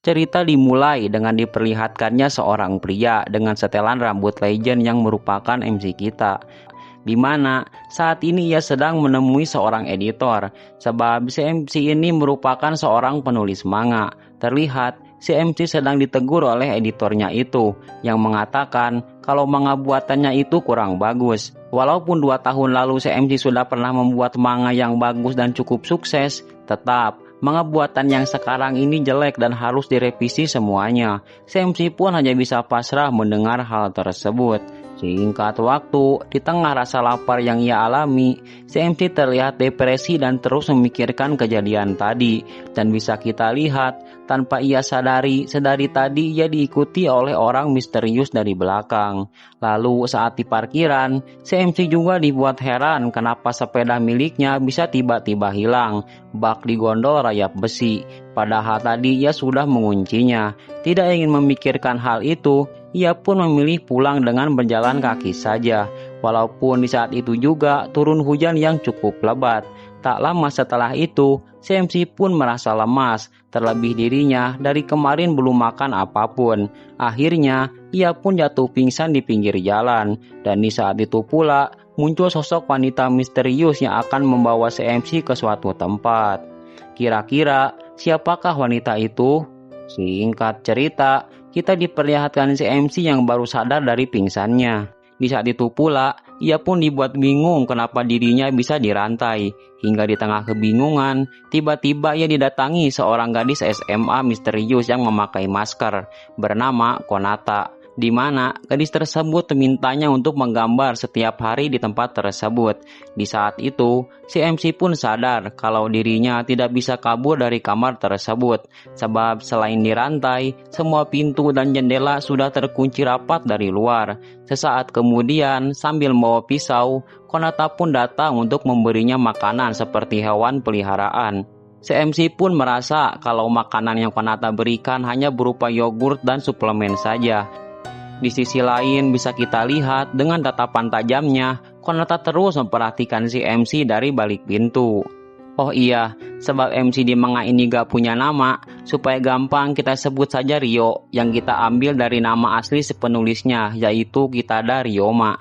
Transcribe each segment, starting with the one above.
Cerita dimulai dengan diperlihatkannya seorang pria dengan setelan rambut legend yang merupakan MC kita, di mana saat ini ia sedang menemui seorang editor, sebab si MC ini merupakan seorang penulis manga. Terlihat si MC sedang ditegur oleh editornya itu, yang mengatakan kalau manga buatannya itu kurang bagus. Walaupun 2 tahun lalu si MC sudah pernah membuat manga yang bagus dan cukup sukses, tetap manga buatan yang sekarang ini jelek dan harus direvisi semuanya. Si MC pun hanya bisa pasrah mendengar hal tersebut. Singkat waktu, di tengah rasa lapar yang ia alami, si MC terlihat depresi dan terus memikirkan kejadian tadi. Dan bisa kita lihat, tanpa ia sadari, sedari tadi ia diikuti oleh orang misterius dari belakang. Lalu saat di parkiran, si MC juga dibuat heran kenapa sepeda miliknya bisa tiba-tiba hilang. Bak di gondol rayap besi, padahal tadi ia sudah menguncinya. Tidak ingin memikirkan hal itu, ia pun memilih pulang dengan berjalan kaki saja. Walaupun di saat itu juga turun hujan yang cukup lebat. Tak lama setelah itu, si MC pun merasa lemas. Terlebih dirinya dari kemarin belum makan apapun. Akhirnya, ia pun jatuh pingsan di pinggir jalan. Dan di saat itu pula, muncul sosok wanita misterius yang akan membawa si MC ke suatu tempat. Kira-kira, siapakah wanita itu? Singkat cerita, kita diperlihatkan si MC yang baru sadar dari pingsannya. Di saat itu pula, ia pun dibuat bingung kenapa dirinya bisa dirantai. Hingga di tengah kebingungan, tiba-tiba ia didatangi seorang gadis SMA misterius yang memakai masker, bernama Konata. Di mana gadis tersebut memintanya untuk menggambar setiap hari di tempat tersebut. Di saat itu, si MC pun sadar kalau dirinya tidak bisa kabur dari kamar tersebut, sebab selain dirantai, semua pintu dan jendela sudah terkunci rapat dari luar. Sesaat kemudian, sambil membawa pisau, Konata pun datang untuk memberinya makanan seperti hewan peliharaan. Si MC pun merasa kalau makanan yang Konata berikan hanya berupa yogurt dan suplemen saja. Di sisi lain bisa kita lihat dengan tatapan tajamnya, Konata terus memperhatikan si MC dari balik pintu. Oh iya, sebab MC di manga ini gak punya nama, supaya gampang kita sebut saja Ryo, yang kita ambil dari nama asli si penulisnya, yaitu Kitada Ryoma.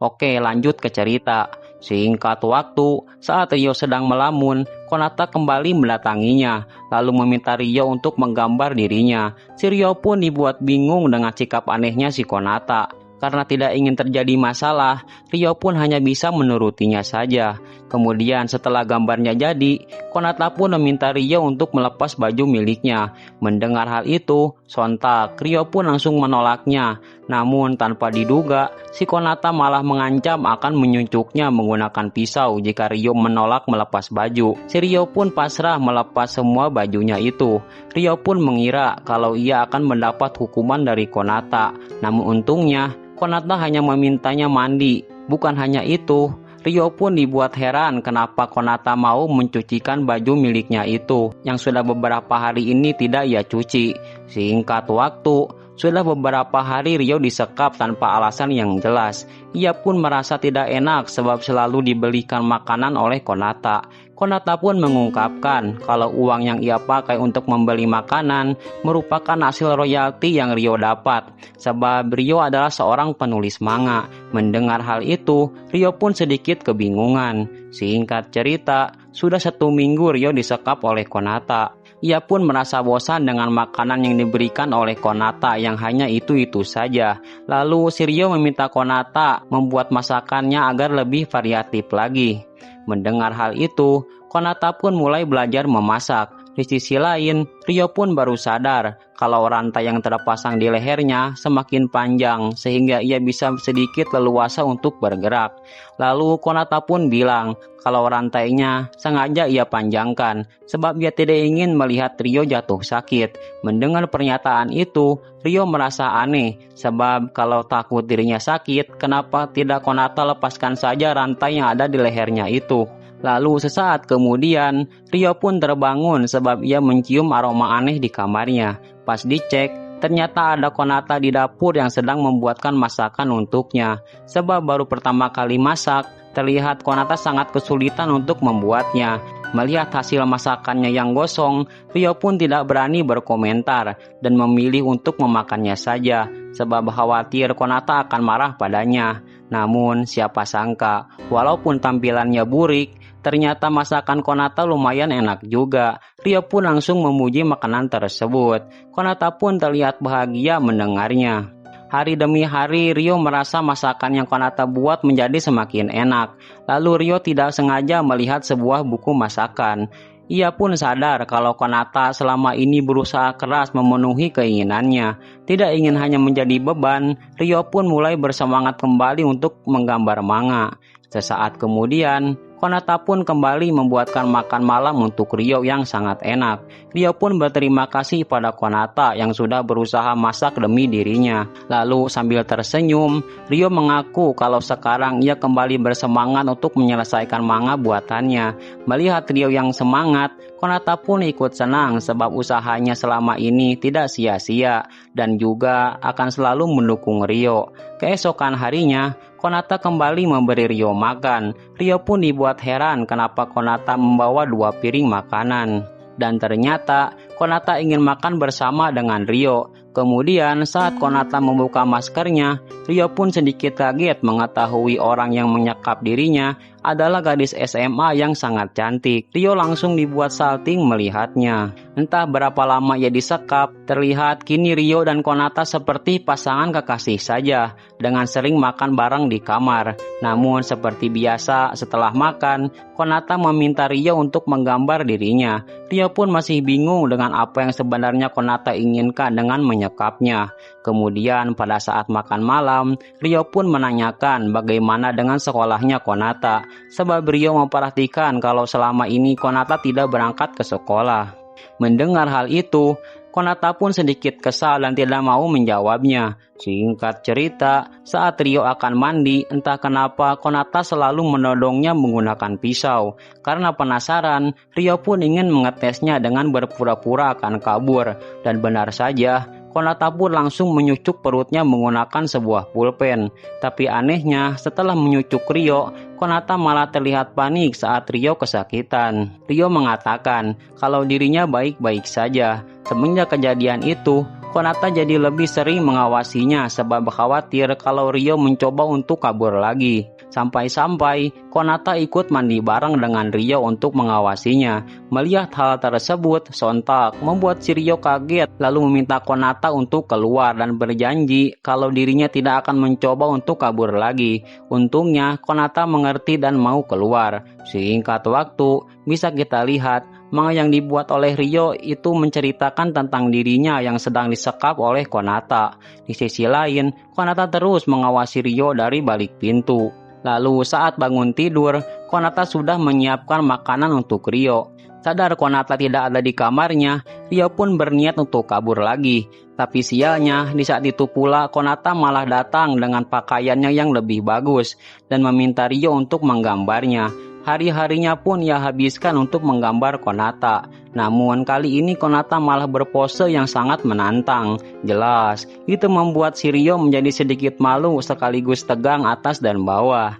Oke, lanjut ke cerita. Singkat waktu, saat Ryo sedang melamun, Konata kembali mendatanginya, lalu meminta Ryo untuk menggambar dirinya. Si Ryo pun dibuat bingung dengan sikap anehnya si Konata. Karena tidak ingin terjadi masalah, Ryo pun hanya bisa menurutinya saja. Kemudian setelah gambarnya jadi, Konata pun meminta Ryo untuk melepas baju miliknya. Mendengar hal itu, sontak Ryo pun langsung menolaknya. Namun tanpa diduga, si Konata malah mengancam akan menyucuknya menggunakan pisau jika Ryo menolak melepas baju. Si Ryo pun pasrah melepas semua bajunya itu. Ryo pun mengira kalau ia akan mendapat hukuman dari Konata. Namun untungnya, Konata hanya memintanya mandi. Bukan hanya itu, Ryo pun dibuat heran kenapa Konata mau mencucikan baju miliknya itu, yang sudah beberapa hari ini tidak ia cuci. Singkat waktu, sudah beberapa hari Ryo disekap tanpa alasan yang jelas. Ia pun merasa tidak enak sebab selalu dibelikan makanan oleh Konata. Konata pun mengungkapkan kalau uang yang ia pakai untuk membeli makanan merupakan hasil royalti yang Ryo dapat, sebab Ryo adalah seorang penulis manga. Mendengar hal itu, Ryo pun sedikit kebingungan. Singkat cerita, sudah 1 minggu Ryo disekap oleh Konata. Ia pun merasa bosan dengan makanan yang diberikan oleh Konata yang hanya itu-itu saja. Lalu si Ryo meminta Konata membuat masakannya agar lebih variatif lagi. Mendengar hal itu, Konata pun mulai belajar memasak. Di sisi lain, Ryo pun baru sadar kalau rantai yang terpasang di lehernya semakin panjang sehingga ia bisa sedikit leluasa untuk bergerak. Lalu Konata pun bilang kalau rantainya sengaja ia panjangkan sebab ia tidak ingin melihat Ryo jatuh sakit. Mendengar pernyataan itu, Ryo merasa aneh sebab kalau takut dirinya sakit, kenapa tidak Konata lepaskan saja rantai yang ada di lehernya itu. Lalu sesaat kemudian, Ryo pun terbangun sebab ia mencium aroma aneh di kamarnya. Pas dicek, ternyata ada Konata di dapur yang sedang membuatkan masakan untuknya. Sebab baru pertama kali masak, terlihat Konata sangat kesulitan untuk membuatnya. Melihat hasil masakannya yang gosong, Rio pun tidak berani berkomentar dan memilih untuk memakannya saja, sebab khawatir Konata akan marah padanya. Namun siapa sangka, walaupun tampilannya burik, ternyata masakan Konata lumayan enak juga. Rio pun langsung memuji makanan tersebut. Konata pun terlihat bahagia mendengarnya. Hari demi hari Rio merasa masakan yang Konata buat menjadi semakin enak. Lalu Rio tidak sengaja melihat sebuah buku masakan. Ia pun sadar kalau Konata selama ini berusaha keras memenuhi keinginannya. Tidak ingin hanya menjadi beban, Rio pun mulai bersemangat kembali untuk menggambar manga. Sesaat kemudian, Konata pun kembali membuatkan makan malam untuk Rio yang sangat enak. Rio pun berterima kasih pada Konata yang sudah berusaha masak demi dirinya. Lalu sambil tersenyum, Rio mengaku kalau sekarang ia kembali bersemangat untuk menyelesaikan manga buatannya. Melihat Rio yang semangat, Konata pun ikut senang sebab usahanya selama ini tidak sia-sia dan juga akan selalu mendukung Rio. Keesokan harinya, Konata kembali memberi Rio makan. Rio pun dibuat heran kenapa Konata membawa 2 piring makanan. Dan ternyata Konata ingin makan bersama dengan Rio. Kemudian saat Konata membuka maskernya, Rio pun sedikit kaget mengetahui orang yang menyekap dirinya adalah gadis SMA yang sangat cantik. Rio langsung dibuat salting melihatnya. Entah berapa lama ia disekap, terlihat kini Rio dan Konata seperti pasangan kekasih saja, dengan sering makan bareng di kamar. Namun seperti biasa setelah makan, Konata meminta Rio untuk menggambar dirinya. Rio pun masih bingung dengan apa yang sebenarnya Konata inginkan dengan menyekapnya. Kemudian pada saat makan malam, Rio pun menanyakan bagaimana dengan sekolahnya Konata, sebab Rio memperhatikan kalau selama ini Konata tidak berangkat ke sekolah. Mendengar hal itu, Konata pun sedikit kesal dan tidak mau menjawabnya. Singkat cerita, saat Rio akan mandi, entah kenapa Konata selalu menodongnya menggunakan pisau. Karena penasaran, Rio pun ingin mengetesnya dengan berpura-pura akan kabur. Dan benar saja, Konata pun langsung menyucuk perutnya menggunakan sebuah pulpen. Tapi anehnya, setelah menyucuk Rio, Konata malah terlihat panik saat Rio kesakitan. Rio mengatakan kalau dirinya baik-baik saja. Semenjak kejadian itu, Konata jadi lebih sering mengawasinya sebab khawatir kalau Rio mencoba untuk kabur lagi. Sampai-sampai Konata ikut mandi bareng dengan Rio untuk mengawasinya. Melihat hal tersebut, sontak membuat si Rio kaget lalu meminta Konata untuk keluar dan berjanji kalau dirinya tidak akan mencoba untuk kabur lagi. Untungnya Konata mengerti dan mau keluar. Singkat waktu, bisa kita lihat manga yang dibuat oleh Rio itu menceritakan tentang dirinya yang sedang disekap oleh Konata. Di sisi lain, Konata terus mengawasi Rio dari balik pintu. Lalu saat bangun tidur, Konata sudah menyiapkan makanan untuk Rio. Sadar Konata tidak ada di kamarnya, Rio pun berniat untuk kabur lagi. Tapi sialnya, di saat itu pula Konata malah datang dengan pakaiannya yang lebih bagus dan meminta Rio untuk menggambarnya. Hari-harinya pun ia habiskan untuk menggambar Konata. Namun kali ini Konata malah berpose yang sangat menantang. Jelas, itu membuat si Rio menjadi sedikit malu sekaligus tegang atas dan bawah.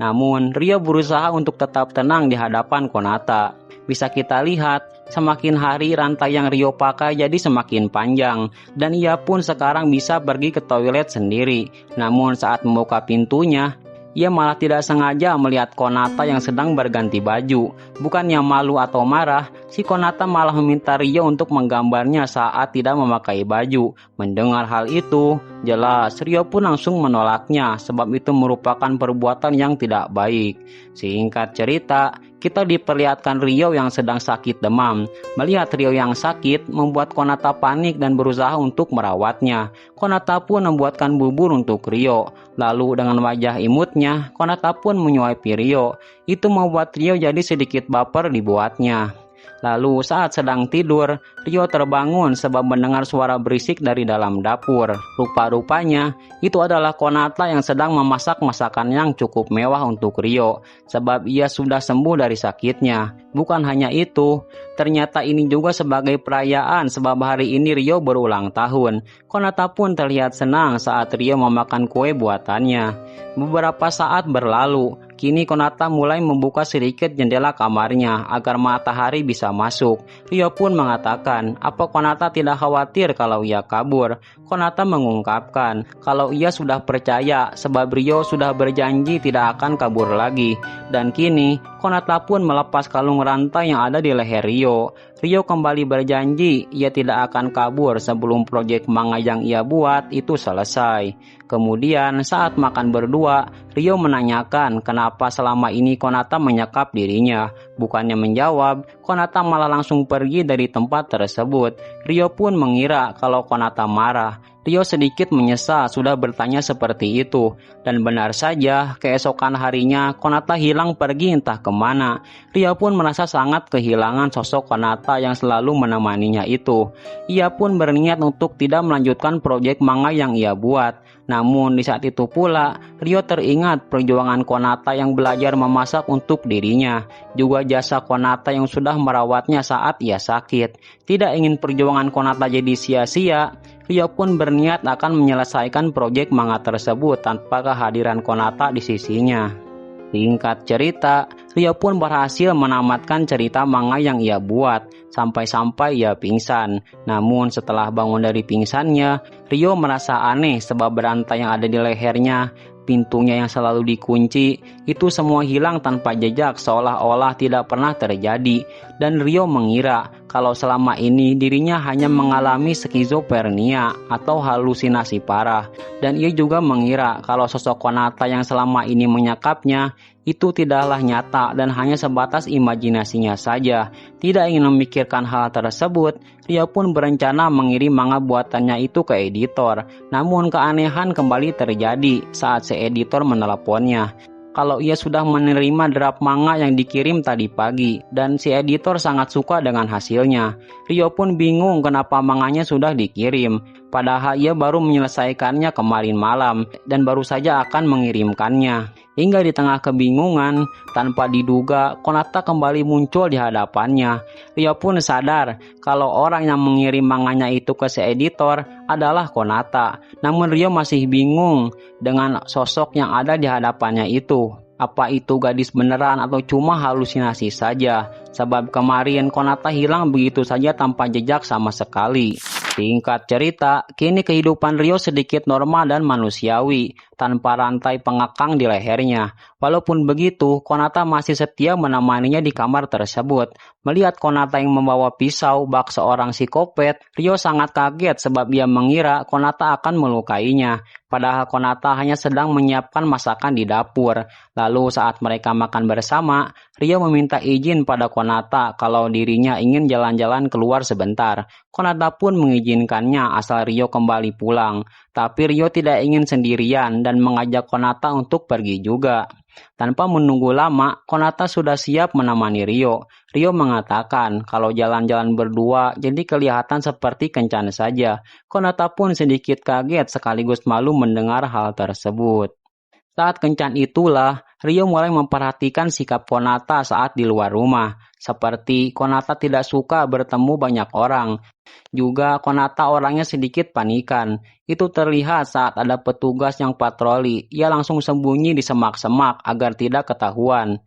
Namun Rio berusaha untuk tetap tenang di hadapan Konata. Bisa kita lihat, semakin hari rantai yang Rio pakai jadi semakin panjang. Dan ia pun sekarang bisa pergi ke toilet sendiri. Namun saat membuka pintunya, ia malah tidak sengaja melihat Konata yang sedang berganti baju. Bukannya malu atau marah, si Konata malah meminta Rio untuk menggambarnya saat tidak memakai baju. Mendengar hal itu, jelas Rio pun langsung menolaknya sebab itu merupakan perbuatan yang tidak baik. Singkat cerita, kita diperlihatkan Rio yang sedang sakit demam. Melihat Rio yang sakit membuat Konata panik dan berusaha untuk merawatnya. Konata pun membuatkan bubur untuk Rio. Lalu dengan wajah imutnya, Konata pun menyuapi Rio. Itu membuat Rio jadi sedikit baper dibuatnya. Lalu saat sedang tidur, Rio terbangun sebab mendengar suara berisik dari dalam dapur. Rupa-rupanya, itu adalah Konata yang sedang memasak masakan yang cukup mewah untuk Rio, sebab ia sudah sembuh dari sakitnya. Bukan hanya itu, ternyata ini juga sebagai perayaan sebab hari ini Rio berulang tahun. Konata pun terlihat senang saat Rio memakan kue buatannya. Beberapa saat berlalu, kini Konata mulai membuka sedikit jendela kamarnya agar matahari bisa masuk. Rio pun mengatakan, apa Konata tidak khawatir kalau ia kabur? Konata mengungkapkan kalau ia sudah percaya sebab Rio sudah berjanji tidak akan kabur lagi. Dan kini, Konata pun melepas kalung rantai yang ada di leher Rio. Rio kembali berjanji ia tidak akan kabur sebelum proyek manga yang ia buat itu selesai. Kemudian saat makan berdua, Rio menanyakan kenapa selama ini Konata menyekap dirinya. Bukannya menjawab, Konata malah langsung pergi dari tempat tersebut. Rio pun mengira kalau Konata marah. Rio sedikit menyesal sudah bertanya seperti itu. Dan benar saja, keesokan harinya Konata hilang pergi entah kemana. Rio pun merasa sangat kehilangan sosok Konata yang selalu menemaninya itu. Ia pun berniat untuk tidak melanjutkan proyek manga yang ia buat. Namun di saat itu pula, Rio teringat perjuangan Konata yang belajar memasak untuk dirinya. Juga jasa Konata yang sudah merawatnya saat ia sakit. Tidak ingin perjuangan Konata jadi sia-sia, Rio pun berniat akan menyelesaikan proyek manga tersebut tanpa kehadiran Konata di sisinya. Singkat cerita, Rio pun berhasil menamatkan cerita manga yang ia buat, sampai-sampai ia pingsan. Namun setelah bangun dari pingsannya, Rio merasa aneh sebab berantai yang ada di lehernya, pintunya yang selalu dikunci, itu semua hilang tanpa jejak seolah-olah tidak pernah terjadi. Dan Rio mengira kalau selama ini dirinya hanya mengalami skizofrenia atau halusinasi parah. Dan ia juga mengira kalau sosok Konata yang selama ini menyekapnya itu tidaklah nyata dan hanya sebatas imajinasinya saja. Tidak ingin memikirkan hal tersebut, Rio pun berencana mengirim manga buatannya itu ke editor. Namun keanehan kembali terjadi saat si editor meneleponnya. Kalau ia sudah menerima draft manga yang dikirim tadi pagi dan si editor sangat suka dengan hasilnya. Rio pun bingung kenapa manganya sudah dikirim, padahal ia baru menyelesaikannya kemarin malam dan baru saja akan mengirimkannya. Hingga di tengah kebingungan, tanpa diduga, Konata kembali muncul di hadapannya. Rio pun sadar kalau orang yang mengirim manganya itu ke si editor adalah Konata. Namun Rio masih bingung dengan sosok yang ada di hadapannya itu. Apa itu gadis beneran atau cuma halusinasi saja? Sebab kemarin Konata hilang begitu saja tanpa jejak sama sekali. Singkat cerita, kini kehidupan Rio sedikit normal dan manusiawi, tanpa rantai pengekang di lehernya. Walaupun begitu, Konata masih setia menemaninya di kamar tersebut. Melihat Konata yang membawa pisau bak seorang psikopat, Rio sangat kaget sebab ia mengira Konata akan melukainya. Padahal Konata hanya sedang menyiapkan masakan di dapur. Lalu saat mereka makan bersama, Rio meminta izin pada Konata kalau dirinya ingin jalan-jalan keluar sebentar. Konata pun mengizinkannya asal Rio kembali pulang. Tapi Rio tidak ingin sendirian dan mengajak Konata untuk pergi juga. Tanpa menunggu lama, Konata sudah siap menemani Rio. Rio mengatakan kalau jalan-jalan berdua jadi kelihatan seperti kencan saja. Konata pun sedikit kaget sekaligus malu mendengar hal tersebut. Saat kencan itulah, Rio mulai memperhatikan sikap Konata saat di luar rumah. Seperti Konata tidak suka bertemu banyak orang. Juga Konata orangnya sedikit panikan. Itu terlihat saat ada petugas yang patroli. Ia langsung sembunyi di semak-semak agar tidak ketahuan.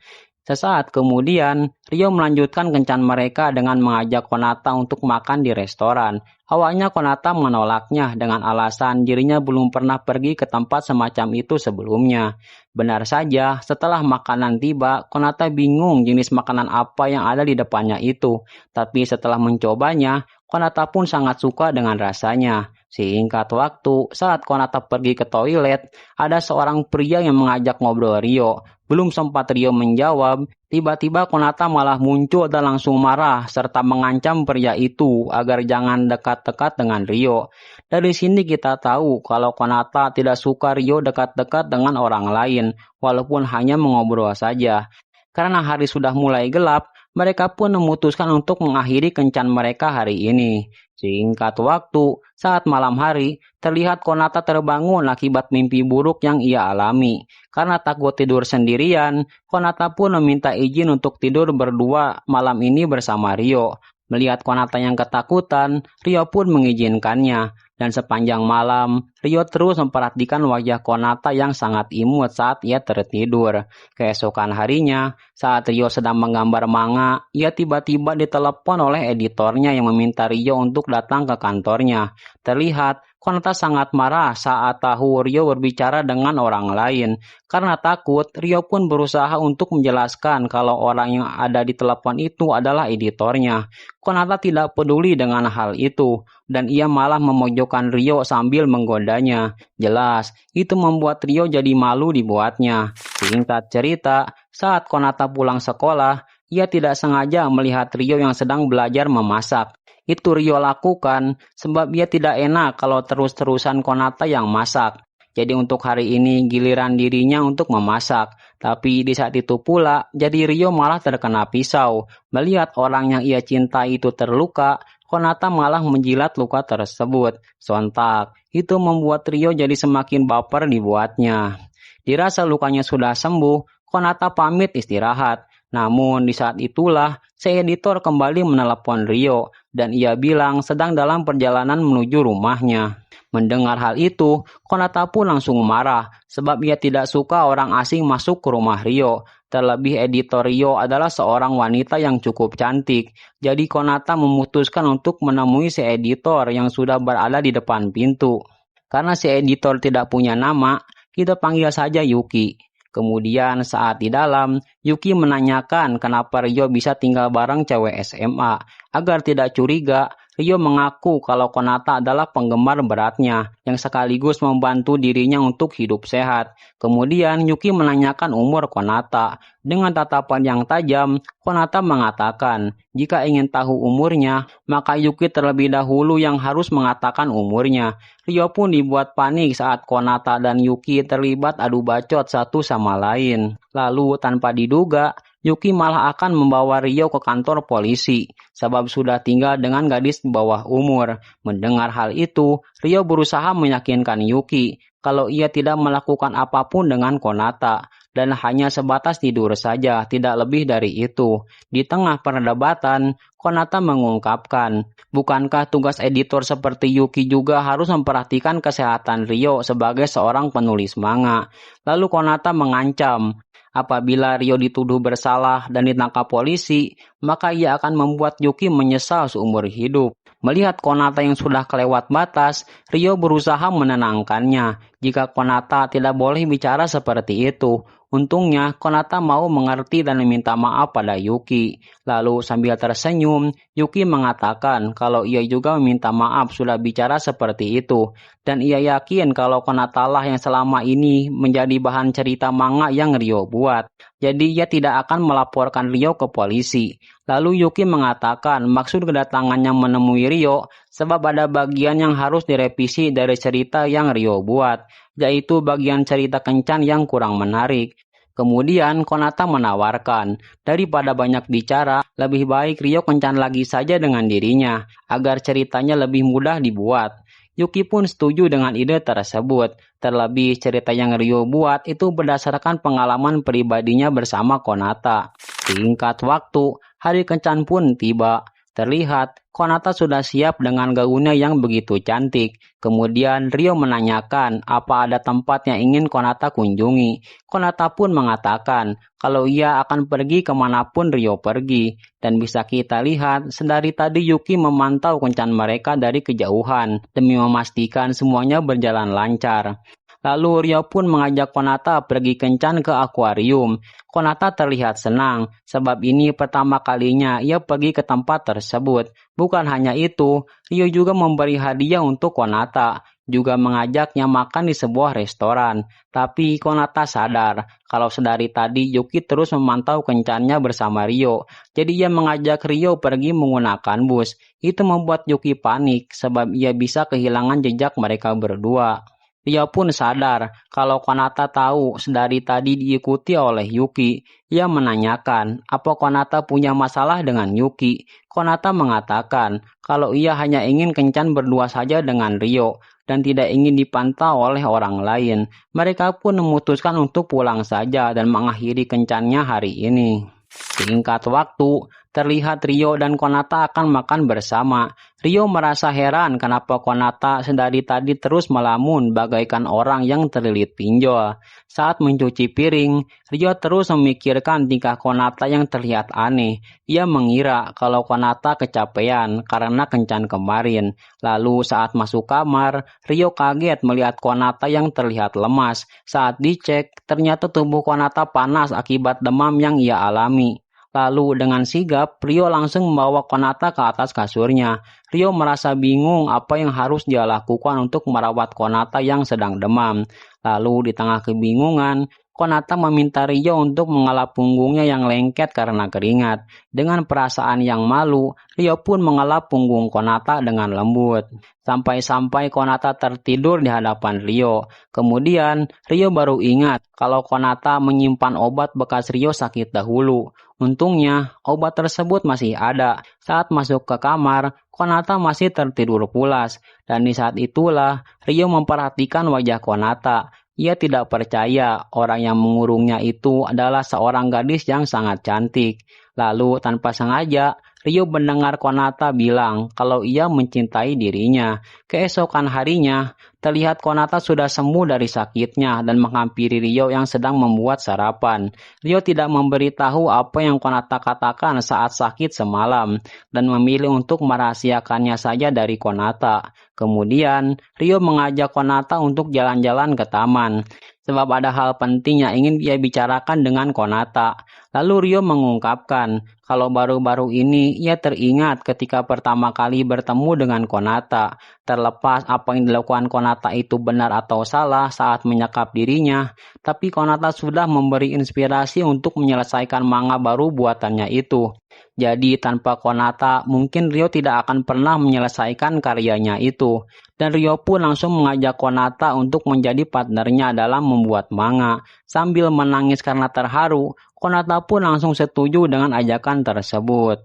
Sesaat kemudian, Rio melanjutkan kencan mereka dengan mengajak Konata untuk makan di restoran. Awalnya Konata menolaknya dengan alasan dirinya belum pernah pergi ke tempat semacam itu sebelumnya. Benar saja, setelah makanan tiba, Konata bingung jenis makanan apa yang ada di depannya itu. Tapi setelah mencobanya, Konata pun sangat suka dengan rasanya. Singkat waktu, saat Konata pergi ke toilet, ada seorang pria yang mengajak ngobrol Rio. Belum sempat Rio menjawab, tiba-tiba Konata malah muncul dan langsung marah serta mengancam pria itu agar jangan dekat-dekat dengan Rio. Dari sini kita tahu kalau Konata tidak suka Rio dekat-dekat dengan orang lain, walaupun hanya mengobrol saja. Karena hari sudah mulai gelap, mereka pun memutuskan untuk mengakhiri kencan mereka hari ini. Singkat waktu, saat malam hari, terlihat Konata terbangun akibat mimpi buruk yang ia alami. Karena takut tidur sendirian, Konata pun meminta izin untuk tidur berdua malam ini bersama Rio. Melihat Konata yang ketakutan, Rio pun mengizinkannya. Dan sepanjang malam, Rio terus memperhatikan wajah Konata yang sangat imut saat ia tertidur. Keesokan harinya, saat Rio sedang menggambar manga, ia tiba-tiba ditelepon oleh editornya yang meminta Rio untuk datang ke kantornya. Terlihat, Konata sangat marah saat tahu Rio berbicara dengan orang lain. Karena takut, Rio pun berusaha untuk menjelaskan kalau orang yang ada di telepon itu adalah editornya. Konata tidak peduli dengan hal itu, dan ia malah memojokkan Rio sambil menggodanya. Jelas, itu membuat Rio jadi malu dibuatnya. Singkat cerita, saat Konata pulang sekolah, ia tidak sengaja melihat Rio yang sedang belajar memasak. Itu Rio lakukan sebab ia tidak enak kalau terus-terusan Konata yang masak. Jadi untuk hari ini giliran dirinya untuk memasak. Tapi di saat itu pula, jadi Rio malah terkena pisau. Melihat orang yang ia cintai itu terluka, Konata malah menjilat luka tersebut. Sontak, itu membuat Rio jadi semakin baper dibuatnya. Dirasa lukanya sudah sembuh, Konata pamit istirahat. Namun di saat itulah, si editor kembali menelepon Rio dan ia bilang sedang dalam perjalanan menuju rumahnya. Mendengar hal itu, Konata pun langsung marah sebab ia tidak suka orang asing masuk ke rumah Rio. Terlebih editor Rio adalah seorang wanita yang cukup cantik. Jadi Konata memutuskan untuk menemui si editor yang sudah berada di depan pintu. Karena si editor tidak punya nama, kita panggil saja Yuki. Kemudian saat di dalam, Yuki menanyakan kenapa Rio bisa tinggal bareng cewek SMA. Agar tidak curiga, Rio mengaku kalau Konata adalah penggemar beratnya yang sekaligus membantu dirinya untuk hidup sehat. Kemudian Yuki menanyakan umur Konata. Dengan tatapan yang tajam, Konata mengatakan jika ingin tahu umurnya, maka Yuki terlebih dahulu yang harus mengatakan umurnya. Rio pun dibuat panik saat Konata dan Yuki terlibat adu bacot satu sama lain. Lalu tanpa diduga, Yuki malah akan membawa Rio ke kantor polisi, sebab sudah tinggal dengan gadis di bawah umur. Mendengar hal itu, Rio berusaha meyakinkan Yuki kalau ia tidak melakukan apapun dengan Konata, dan hanya sebatas tidur saja, tidak lebih dari itu. Di tengah perdebatan, Konata mengungkapkan, bukankah tugas editor seperti Yuki juga harus memperhatikan kesehatan Rio sebagai seorang penulis manga? Lalu Konata mengancam, apabila Rio dituduh bersalah dan ditangkap polisi, maka ia akan membuat Yuki menyesal seumur hidup. Melihat Konata yang sudah kelewat batas, Rio berusaha menenangkannya. Jika Konata tidak boleh bicara seperti itu, untungnya Konata mau mengerti dan meminta maaf pada Yuki. Lalu sambil tersenyum, Yuki mengatakan kalau ia juga meminta maaf sudah bicara seperti itu. Dan ia yakin kalau Konata lah yang selama ini menjadi bahan cerita manga yang Rio buat. Jadi ia tidak akan melaporkan Rio ke polisi. Lalu Yuki mengatakan maksud kedatangannya menemui Rio sebab ada bagian yang harus direvisi dari cerita yang Rio buat, yaitu bagian cerita kencan yang kurang menarik. Kemudian Konata menawarkan, daripada banyak bicara, lebih baik Rio kencan lagi saja dengan dirinya, agar ceritanya lebih mudah dibuat. Yuki pun setuju dengan ide tersebut. Terlebih cerita yang Rio buat itu berdasarkan pengalaman pribadinya bersama Konata. Singkat waktu, hari kencan pun tiba. Terlihat, Konata sudah siap dengan gaunnya yang begitu cantik. Kemudian Rio menanyakan apa ada tempat yang ingin Konata kunjungi. Konata pun mengatakan kalau ia akan pergi kemanapun Rio pergi. Dan bisa kita lihat, sedari tadi Yuki memantau kencan mereka dari kejauhan demi memastikan semuanya berjalan lancar. Lalu Rio pun mengajak Konata pergi kencan ke akuarium. Konata terlihat senang, sebab ini pertama kalinya ia pergi ke tempat tersebut. Bukan hanya itu, Rio juga memberi hadiah untuk Konata, juga mengajaknya makan di sebuah restoran. Tapi Konata sadar kalau sedari tadi Yuki terus memantau kencannya bersama Rio. Jadi ia mengajak Rio pergi menggunakan bus. Itu membuat Yuki panik sebab ia bisa kehilangan jejak mereka berdua. Rio pun sadar kalau Konata tahu dari tadi diikuti oleh Yuki. Ia menanyakan, apa Konata punya masalah dengan Yuki? Konata mengatakan kalau ia hanya ingin kencan berdua saja dengan Rio dan tidak ingin dipantau oleh orang lain. Mereka pun memutuskan untuk pulang saja dan mengakhiri kencannya hari ini. Singkat waktu, terlihat Rio dan Konata akan makan bersama. Rio merasa heran kenapa Konata sedari tadi terus melamun bagaikan orang yang terlilit pinjol. Saat mencuci piring, Rio terus memikirkan tingkah Konata yang terlihat aneh. Ia mengira kalau Konata kecapean karena kencan kemarin. Lalu saat masuk kamar, Rio kaget melihat Konata yang terlihat lemas. Saat dicek, ternyata tubuh Konata panas akibat demam yang ia alami. Lalu dengan sigap, Rio langsung membawa Konata ke atas kasurnya. Rio merasa bingung apa yang harus dia lakukan untuk merawat Konata yang sedang demam. Lalu di tengah kebingungan, Konata meminta Rio untuk mengelap punggungnya yang lengket karena keringat. Dengan perasaan yang malu, Rio pun mengelap punggung Konata dengan lembut. Sampai-sampai Konata tertidur di hadapan Rio. Kemudian, Rio baru ingat kalau Konata menyimpan obat bekas Rio sakit dahulu. Untungnya, obat tersebut masih ada. Saat masuk ke kamar, Konata masih tertidur pulas. Dan di saat itulah, Rio memperhatikan wajah Konata. Ia tidak percaya orang yang mengurungnya itu adalah seorang gadis yang sangat cantik. Lalu tanpa sengaja, Rio mendengar Konata bilang kalau ia mencintai dirinya. Keesokan harinya, terlihat Konata sudah sembuh dari sakitnya dan menghampiri Rio yang sedang membuat sarapan. Rio tidak memberitahu apa yang Konata katakan saat sakit semalam dan memilih untuk merahasiakannya saja dari Konata. Kemudian, Rio mengajak Konata untuk jalan-jalan ke taman. Sebab ada hal penting yang ingin dia bicarakan dengan Konata. Lalu Rio mengungkapkan kalau baru-baru ini ia teringat ketika pertama kali bertemu dengan Konata. Terlepas apa yang dilakukan Konata itu benar atau salah saat menyekap dirinya, tapi Konata sudah memberi inspirasi untuk menyelesaikan manga baru buatannya itu. Jadi tanpa Konata, mungkin Rio tidak akan pernah menyelesaikan karyanya itu. Dan Rio pun langsung mengajak Konata untuk menjadi partnernya dalam membuat manga. Sambil menangis karena terharu, Konata pun langsung setuju dengan ajakan tersebut.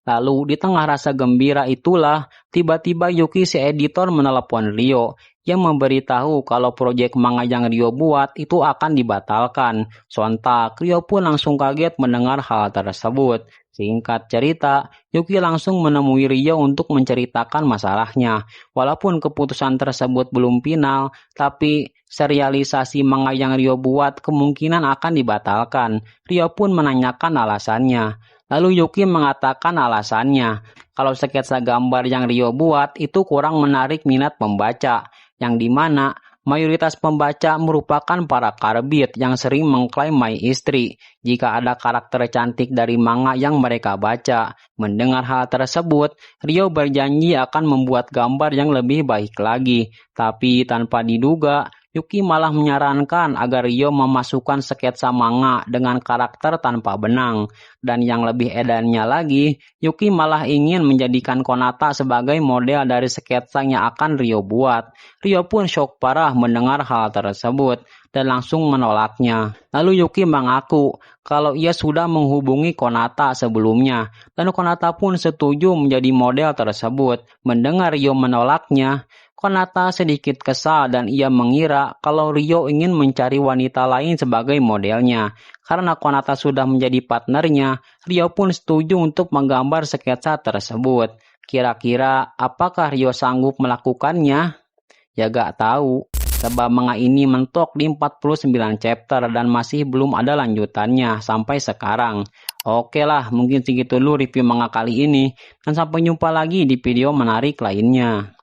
Lalu di tengah rasa gembira itulah, tiba-tiba Yuki si editor menelepon Rio yang memberitahu kalau proyek manga yang Rio buat itu akan dibatalkan. Sontak, Rio pun langsung kaget mendengar hal tersebut. Singkat cerita, Yuki langsung menemui Rio untuk menceritakan masalahnya. Walaupun keputusan tersebut belum final, tapi serialisasi manga yang Rio buat kemungkinan akan dibatalkan. Rio pun menanyakan alasannya. Lalu Yuki mengatakan alasannya, kalau sketsa gambar yang Rio buat itu kurang menarik minat pembaca, yang dimana mayoritas pembaca merupakan para karbit yang sering mengklaim my istri jika ada karakter cantik dari manga yang mereka baca. Mendengar hal tersebut, Rio berjanji akan membuat gambar yang lebih baik lagi. Tapi tanpa diduga, Yuki malah menyarankan agar Rio memasukkan sketsa manga dengan karakter tanpa benang. Dan yang lebih edannya lagi, Yuki malah ingin menjadikan Konata sebagai model dari sketsa yang akan Rio buat. Rio pun shock parah mendengar hal tersebut dan langsung menolaknya. Lalu Yuki mengaku kalau ia sudah menghubungi Konata sebelumnya dan Konata pun setuju menjadi model tersebut. Mendengar Rio menolaknya, Konata sedikit kesal dan ia mengira kalau Rio ingin mencari wanita lain sebagai modelnya. Karena Konata sudah menjadi partnernya, Rio pun setuju untuk menggambar sketsa tersebut. Kira-kira apakah Rio sanggup melakukannya? Ya gak tahu. Sebab manga ini mentok di 49 chapter dan masih belum ada lanjutannya sampai sekarang. Oke lah, mungkin segitu dulu review manga kali ini. Dan sampai jumpa lagi di video menarik lainnya.